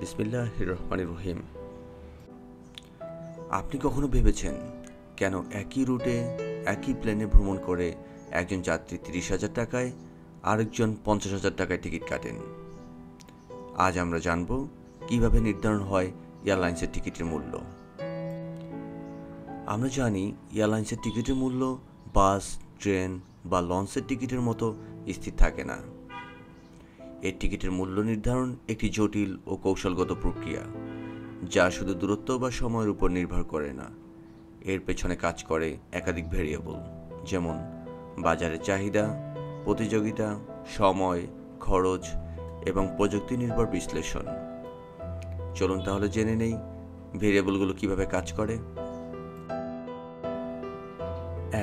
বিসমিল্লাহির রহমানির রহিম। আপনি কখনো ভেবেছেন কেন একই রুটে একই প্লেনে ভ্রমণ করে একজন যাত্রী 30,000 টাকায় আরেকজন 50,000 টাকায় টিকিট কাটেন? আজ আমরা জানব কিভাবে নির্ধারণ হয় এয়ারলাইন্সের টিকিটের মূল্য। আমরা জানি এয়ারলাইন্সের টিকিটের মূল্য বাস, ট্রেন বা লঞ্চের টিকিটের মতো স্থির থাকে না। এর টিকিটের মূল্য নির্ধারণ একটি জটিল ও কৌশলগত প্রক্রিয়া, যা শুধু দূরত্ব বা সময়ের উপর নির্ভর করে না। এর পেছনে কাজ করে একাধিক ভেরিয়েবল, যেমন বাজারের চাহিদা, প্রতিযোগিতা, সময়, খরচ এবং প্রযুক্তি নির্ভর বিশ্লেষণ। চলুন তাহলে জেনে নেই ভেরিয়েবলগুলো কিভাবে কাজ করে।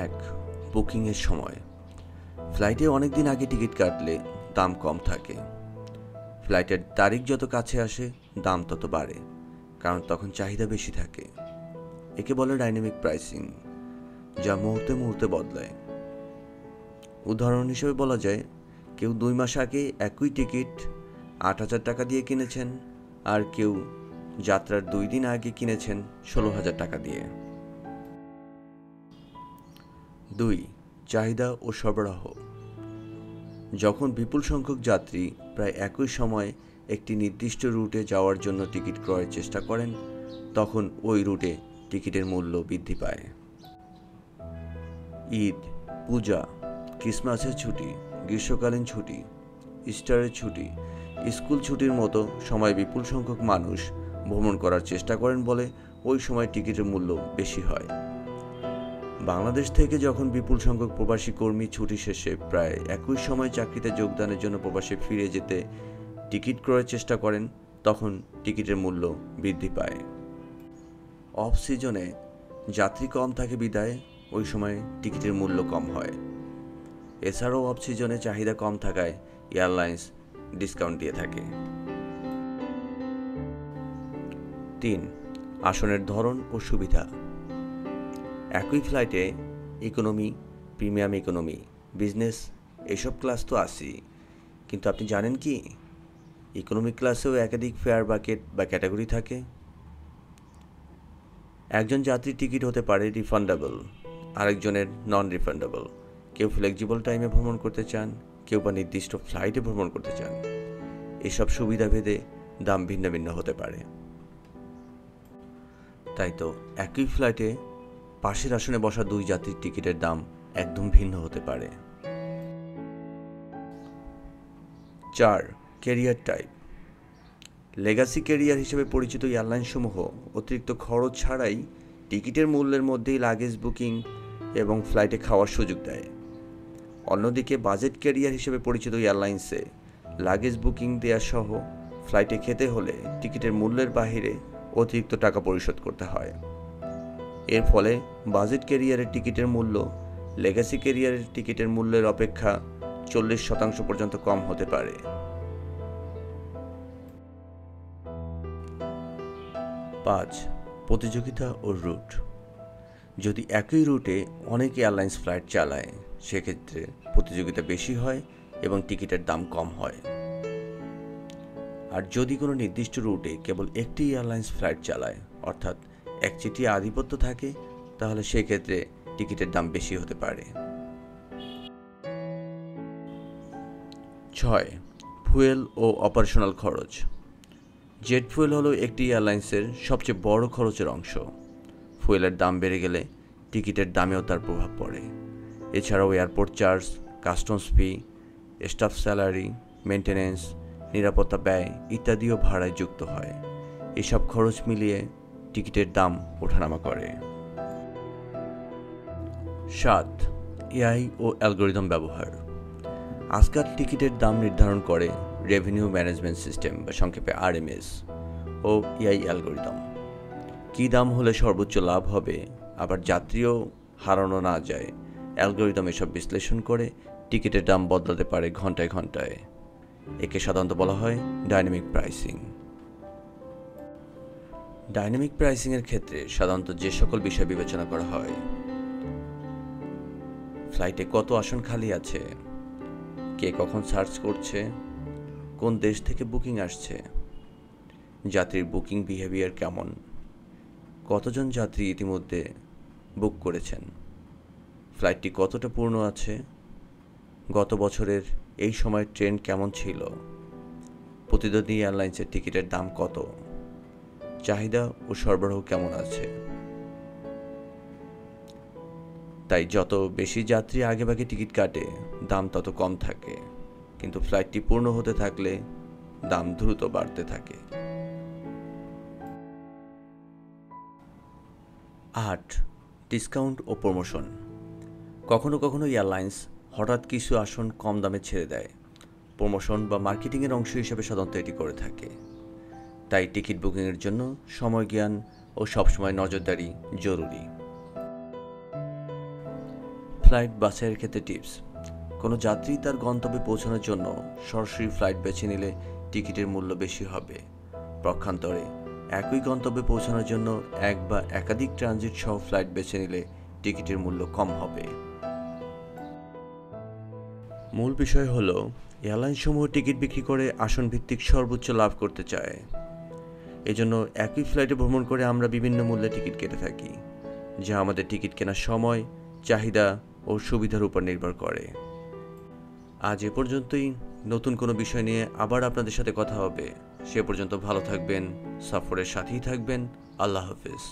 1. বুকিংয়ের সময়। ফ্লাইটে অনেক দিন আগে টিকিট কাটলে দাম কম থাকে। ফ্লাইটের তারিখ যত কাছে আসে দাম তত বাড়ে, কারণ তখন চাহিদা বেশি থাকে। একে বলে ডাইনামিক প্রাইসিং, যা মুহূর্তে মুহূর্তে বদলায়। উদাহরণ হিসেবে বলা যায়, কেউ 2 মাস আগে একই টিকিট 8,000 টাকা দিয়ে কিনেছেন, আর কেউ যাত্রার 2 দিন আগে কিনেছেন 16,000 টাকা দিয়ে। 2. চাহিদা ও সরবরাহ। যখন বিপুল সংখ্যক যাত্রী প্রায় একই সময়ে একটি নির্দিষ্ট রুটে যাওয়ার জন্য টিকিট ক্রয়ের চেষ্টা করেন, তখন ওই রুটে টিকিটের মূল্য বৃদ্ধি পায়। ঈদ, পূজা, ক্রিসমাসের ছুটি, গ্রীষ্মকালীন ছুটি, ইস্টারের ছুটি, স্কুল ছুটির মতো সময় বিপুল সংখ্যক মানুষ ভ্রমণ করার চেষ্টা করেন বলে ওই সময় টিকিটের মূল্য বেশি হয়। বাংলাদেশ থেকে যখন বিপুল সংখ্যক প্রবাসী কর্মী ছুটি শেষে প্রায় একই সময় চাকরিতে যোগদানের জন্য প্রবাসে ফিরে যেতে টিকিট ক্রয়ের চেষ্টা করেন, তখন টিকিটের মূল্য বৃদ্ধি পায়। অফ সিজনে যাত্রী কম থাকে বিদায় ওই সময় টিকিটের মূল্য কম হয়। এছাড়াও অফ সিজনে চাহিদা কম থাকায় এয়ারলাইন্স ডিসকাউন্ট দিয়ে থাকে। 3. আসনের ধরন ও সুবিধা। একই ফ্লাইটে ইকোনমি, প্রিমিয়াম ইকোনমি, বিজনেস এসব ক্লাস তো আছেই, কিন্তু আপনি জানেন কি ইকোনমি ক্লাসেও একাধিক ফেয়ার বাকেট বা ক্যাটাগরি থাকে। একজন যাত্রীর টিকিট হতে পারে রিফান্ডেবল, আরেকজনের নন রিফান্ডেবল। কেউ ফ্লেক্সিবল টাইমে ভ্রমণ করতে চান, কেউ বা নির্দিষ্ট ফ্লাইটে ভ্রমণ করতে চান। এসব সুবিধা ভেদে দাম ভিন্ন ভিন্ন হতে পারে। তাই তো একই ফ্লাইটে পাশের আসনে বসা 2 যাত্রীর টিকিটের দাম একদম ভিন্ন হতে পারে। 4. Career type. লেগাসি ক্যারিয়ার হিসেবে পরিচিত এয়ারলাইনসমূহ অতিরিক্ত খরচ ছাড়াই টিকিটের মূল্যের মধ্যেই লাগেজ বুকিং এবং ফ্লাইটে খাওয়ার সুযোগ দেয়। অন্যদিকে বাজেট ক্যারিয়ার হিসেবে পরিচিত এয়ারলাইন্সে লাগেজ বুকিং দেওয়া সহ ফ্লাইটে খেতে হলে টিকিটের মূল্যের বাইরে অতিরিক্ত টাকা পরিশোধ করতে হয়। এর ফলে বাজেট ক্যারিয়ারের টিকিটের মূল্য লেগাসি ক্যারিয়ারের টিকিটের মূল্যের অপেক্ষা 40% পর্যন্ত কম হতে পারে। 5. প্রতিযোগিতা ও রুট। যদি একই রুটে অনেক এয়ারলাইন্স ফ্লাইট চালায়, সেক্ষেত্রে প্রতিযোগিতা বেশি হয় এবং টিকিটের দাম কম হয়। আর যদি কোনো নির্দিষ্ট রুটে কেবল একটি এয়ারলাইন্স ফ্লাইট চালায়, অর্থাৎ একচেটিয়া আধিপত্য থাকে, তাহলে সেক্ষেত্রে টিকিটের দাম বেশি হতে পারে। 6. ফুয়েল ও অপারেশনাল খরচ। জেট ফুয়েল হলো একটি এয়ারলাইন্সের সবচেয়ে বড় খরচের অংশ। ফুয়েলের দাম বেড়ে গেলে টিকিটের দামেও তার প্রভাব পড়ে। এছাড়াও এয়ারপোর্ট চার্জ, কাস্টমস ফি, স্টাফ স্যালারি, মেনটেন্যান্স, নিরাপত্তা ব্যয় ইত্যাদিও ভাড়ায় যুক্ত হয়। এসব খরচ মিলিয়ে টিকিটের দাম ওঠানামা করে। 7. এআই ও অ্যালগরিদম ব্যবহার। আজকাল টিকিটের দাম নির্ধারণ করে রেভিনিউ ম্যানেজমেন্ট সিস্টেম বা সংক্ষেপে RMS ও এআই অ্যালগরিদম। কী দাম হলে সর্বোচ্চ লাভ হবে, আবার যাত্রীও হারানো না যায়, অ্যালগরিদম এসব বিশ্লেষণ করে টিকিটের দাম বদলাতে পারে ঘন্টায় ঘন্টায়। একে সাধারণত বলা হয় ডাইনামিক প্রাইসিং। ডাইনামিক প্রাইসিংয়ের ক্ষেত্রে সাধারণত যে সকল বিষয় বিবেচনা করা হয়: ফ্লাইটে কত আসন খালি আছে, কে কখন সার্চ করছে, কোন দেশ থেকে বুকিং আসছে, যাত্রীর বুকিং বিহেভিয়ার কেমন, কতজন যাত্রী ইতিমধ্যে বুক করেছেন, ফ্লাইটটি কতটা পূর্ণ আছে, গত বছরের এই সময়ের ট্রেন্ড কেমন ছিল, প্রতিদ্বন্দ্বী এয়ারলাইন্সের টিকিটের দাম কত, চাহিদা ও সরবরাহ কেমন আছে। তাই যত বেশি যাত্রী আগেভাগে টিকিট কাটে দাম তত কম থাকে, কিন্তু ফ্লাইটটি পূর্ণ হতে থাকলে দাম দ্রুত বাড়তে থাকে। ৮. ডিসকাউন্ট ও প্রমোশন। কখনো কখনো এয়ারলাইন্স হঠাৎ কিছু আসন কম দামে ছেড়ে দেয়। প্রমোশন বা মার্কেটিংয়ের অংশ হিসেবে সাধারণত এটি করে থাকে। তাই টিকিট বুকিংয়ের জন্য সময় জ্ঞান ও সবসময় নজরদারি জরুরি। ফ্লাইট বাছাইয়ের ক্ষেত্রে টিপস। কোনো যাত্রী তার গন্তব্যে পৌঁছানোর জন্য সরাসরি ফ্লাইট বেছে নিলে টিকিটের মূল্য বেশি হবে। পক্ষান্তরে একই গন্তব্যে পৌঁছানোর জন্য এক বা একাধিক ট্রানজিট সহ ফ্লাইট বেছে নিলে টিকিটের মূল্য কম হবে। মূল বিষয় হলো এয়ারলাইনসমূহ টিকিট বিক্রি করে আসন ভিত্তিক সর্বোচ্চ লাভ করতে চায়। এজন্য একই ফ্লাইটে ভ্রমণ করে আমরা বিভিন্ন মূল্যে টিকিট কেটে থাকি, যা আমাদের টিকিট কেনার সময়, চাহিদা ও সুবিধার উপর নির্ভর করে। আজ এ পর্যন্তই। নতুন কোনো বিষয় নিয়ে আবার আপনাদের সাথে কথা হবে। সে পর্যন্ত ভালো থাকবেন, সফরের সাথেই থাকবেন। আল্লাহ হাফেজ।